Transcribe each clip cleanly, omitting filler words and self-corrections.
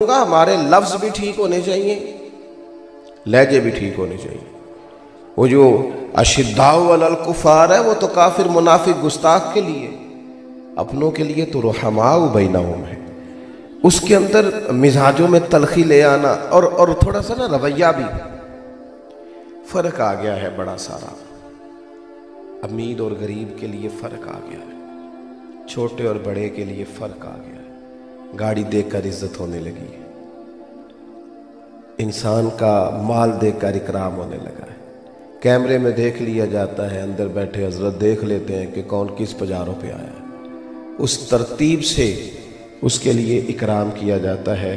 ہمارے لفظ بھی ٹھیک ہونے چاہیے، لہجے بھی ٹھیک ہونے چاہیے۔ وہ جو اشداء علی الکفار ہے وہ تو کافر منافق گستاخ کے لیے، اپنوں کے لیے تو رحماء بینہم ہے۔ اس کے اندر مزاجوں میں تلخی لے آنا اور تھوڑا سا نا رویہ بھی فرق آ گیا ہے بڑا سارا۔ امیر اور غریب کے لیے فرق آ گیا ہے، چھوٹے اور بڑے کے لیے فرق آ گیا ہے۔ گاڑی دیکھ کر عزت ہونے لگی ہے، انسان کا مال دیکھ کر اکرام ہونے لگا ہے۔ کیمرے میں دیکھ لیا جاتا ہے، اندر بیٹھے حضرت دیکھ لیتے ہیں کہ کون کس پجاروں پہ آیا ہے۔ اس ترتیب سے اس کے لیے اکرام کیا جاتا ہے۔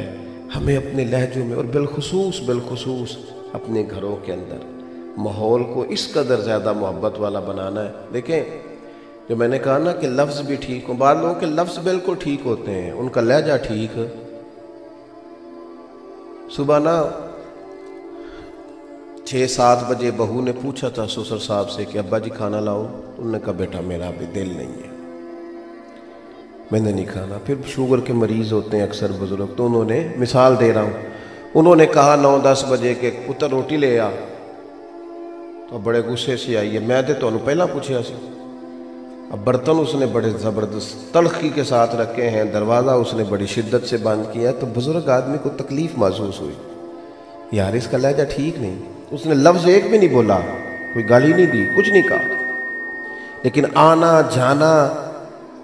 ہمیں اپنے لہجوں میں اور بالخصوص اپنے گھروں کے اندر ماحول کو اس قدر زیادہ محبت والا بنانا ہے۔ دیکھیں جو میں نے کہا نا کہ لفظ بھی ٹھیک ہوں، بعض لوگوں کے لفظ بالکل ٹھیک ہوتے ہیں، ان کا لہجہ ٹھیک۔ صبح نا 6-7 بجے بہو نے پوچھا تھا سسر صاحب سے کہ ابا جی کھانا لاؤ، انہوں نے کہا بیٹا میرا بھی دل نہیں ہے، میں نے نہیں کھانا۔ پھر شوگر کے مریض ہوتے ہیں اکثر بزرگ، تو انہوں نے مثال دے رہا ہوں، انہوں نے کہا 9-10 بجے کہ پتر روٹی لے آ، تو بڑے غصے سے آئی ہے، میں تو انہوں پہلا پوچھا سی۔ اب برتن اس نے بڑے زبردست تلخی کے ساتھ رکھے ہیں، دروازہ اس نے بڑی شدت سے بند کیا، تو بزرگ آدمی کو تکلیف محسوس ہوئی، یار اس کا لہجہ ٹھیک نہیں۔ اس نے لفظ ایک بھی نہیں بولا، کوئی گالی نہیں دی، کچھ نہیں کہا، لیکن آنا جانا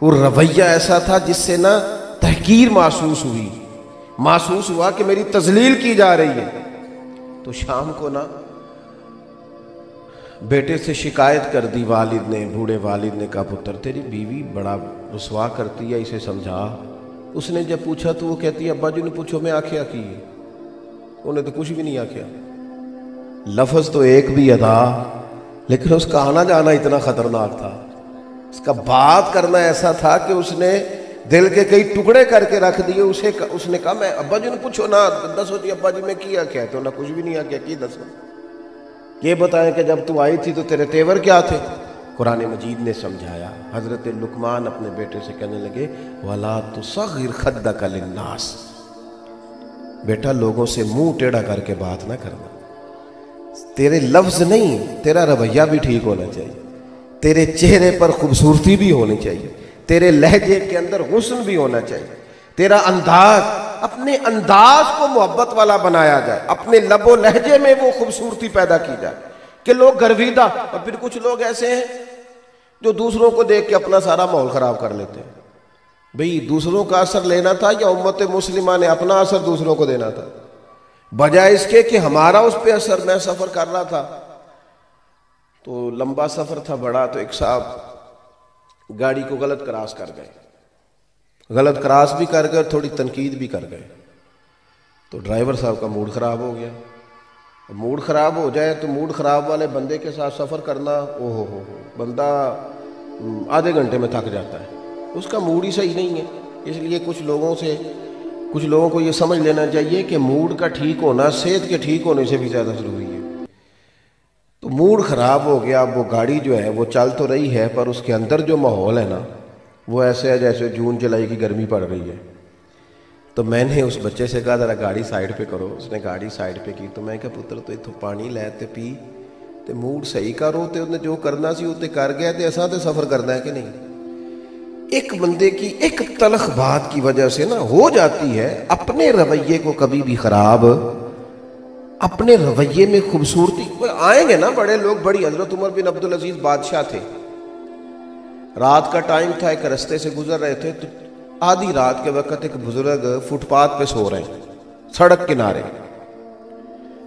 وہ رویہ ایسا تھا جس سے نا تحقیر محسوس ہوا کہ میری تذلیل کی جا رہی ہے۔ تو شام کو نا بیٹے سے شکایت کر دی والد نے، بوڑھے والد نے کہا پتر تیری بیوی بڑا رسوا کرتی ہے، اسے سمجھا۔ اس نے جب پوچھا تو وہ کہتی ہے ابا جی نے پوچھو میں آکھیا کی، انہیں تو کچھ بھی نہیں آکھیا۔ لفظ تو ایک بھی ادا، لیکن اس کا آنا جانا اتنا خطرناک تھا، اس کا بات کرنا ایسا تھا کہ اس نے دل کے کئی ٹکڑے کر کے رکھ دیے۔ اس نے کہا میں ابا جی نے پوچھو نا، دسو جی ابا جی میں کیا کیا، تو نہ کچھ بھی نہیں آکھیا، کی دسو، یہ بتائیں کہ جب تو آئی تھی تو تیرے تیور کیا تھے۔ قرآن مجید نے سمجھایا۔ حضرت لقمان اپنے بیٹے سے کہنے لگے وَلَا تُصَغِّرْ خَدَّكَ لِلنَّاسِ، بیٹا لوگوں سے منہ ٹیڑھا کر کے بات نہ کرنا، تیرے لفظ نہیں تیرا رویہ بھی ٹھیک ہونا چاہیے، تیرے چہرے پر خوبصورتی بھی ہونی چاہیے، تیرے لہجے کے اندر حسن بھی ہونا چاہیے، تیرا انداز، اپنے انداز کو محبت والا بنایا جائے، اپنے لب و لہجے میں وہ خوبصورتی پیدا کی جائے کہ لوگ گرویدہ۔ اور پھر کچھ لوگ ایسے ہیں جو دوسروں کو دیکھ کے اپنا سارا ماحول خراب کر لیتے ہیں۔ بھئی دوسروں کا اثر لینا تھا یا امت مسلمہ نے اپنا اثر دوسروں کو دینا تھا؟ بجائے اس کے کہ ہمارا اس پہ اثر۔ میں سفر کر رہا تھا تو لمبا سفر تھا بڑا، تو ایک صاحب گاڑی کو غلط کراس کر گئے، غلط کراس بھی کر گئے اور تھوڑی تنقید بھی کر گئے، تو ڈرائیور صاحب کا موڈ خراب ہو گیا۔ موڈ خراب ہو جائے تو موڈ خراب والے بندے کے ساتھ سفر کرنا، اوہ ہو بندہ آدھے گھنٹے میں تھک جاتا ہے، اس کا موڈ ہی صحیح نہیں ہے۔ اس لیے کچھ لوگوں کو یہ سمجھ لینا چاہیے کہ موڈ کا ٹھیک ہونا صحت کے ٹھیک ہونے سے بھی زیادہ ضروری ہے۔ تو موڈ خراب ہو گیا، اب وہ گاڑی جو ہے وہ چل تو رہی ہے پر اس کے اندر جو ماحول ہے نا وہ ایسے ہے جیسے جون جولائی کی گرمی پڑ رہی ہے۔ تو میں نے اس بچے سے کہا ذرا گاڑی سائیڈ پہ کرو، اس نے گاڑی سائیڈ پہ کی، تو میں کہا پتر تو اتوں پانی لے تے پی تے موڈ صحیح کرو، تے انہیں جو کرنا سی وہ کر گیا، تے ایسا تے سفر کرنا ہے کہ نہیں۔ ایک بندے کی ایک تلخ بات کی وجہ سے نا ہو جاتی ہے اپنے رویے کو کبھی بھی خراب، اپنے رویے میں خوبصورتی آئیں گے نا بڑے لوگ۔ بڑی حضرت عمر بن عبدالعزیز بادشاہ تھے، رات کا ٹائم تھا، ایک رستے سے گزر رہے تھے، تو آدھی رات کے وقت ایک بزرگ فٹ پاتھ پہ سو رہے ہیں سڑک کنارے۔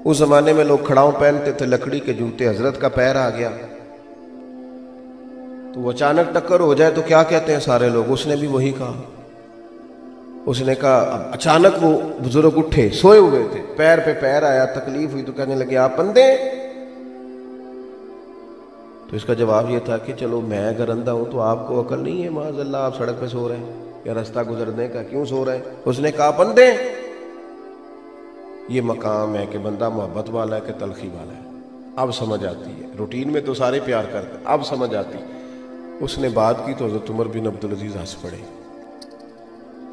اس زمانے میں لوگ کھڑاؤں پہنتے تھے، لکڑی کے جوتے، حضرت کا پیر آ گیا تو وہ اچانک ٹکر ہو جائے تو کیا کہتے ہیں سارے لوگ، اس نے بھی وہی کہا۔ اس نے کہا اب اچانک وہ بزرگ اٹھے، سوئے ہوئے تھے، پیر پہ پیر آیا، تکلیف ہوئی تو کہنے لگے آپ بندے۔ تو اس کا جواب یہ تھا کہ چلو میں اگر اندھا ہوں تو آپ کو عقل نہیں ہے معاذ اللہ، آپ سڑک پہ سو رہے ہیں یا رستہ گزرنے کا، کیوں سو رہے ہیں؟ اس نے کہا بندے، یہ مقام ہے کہ بندہ محبت والا ہے کہ تلخی والا ہے۔ اب سمجھ آتی ہے، روٹین میں تو سارے پیار کرتے ہیں، اب سمجھ آتی۔ اس نے بات کی تو حضرت عمر بن عبدالعزیز ہنس پڑے۔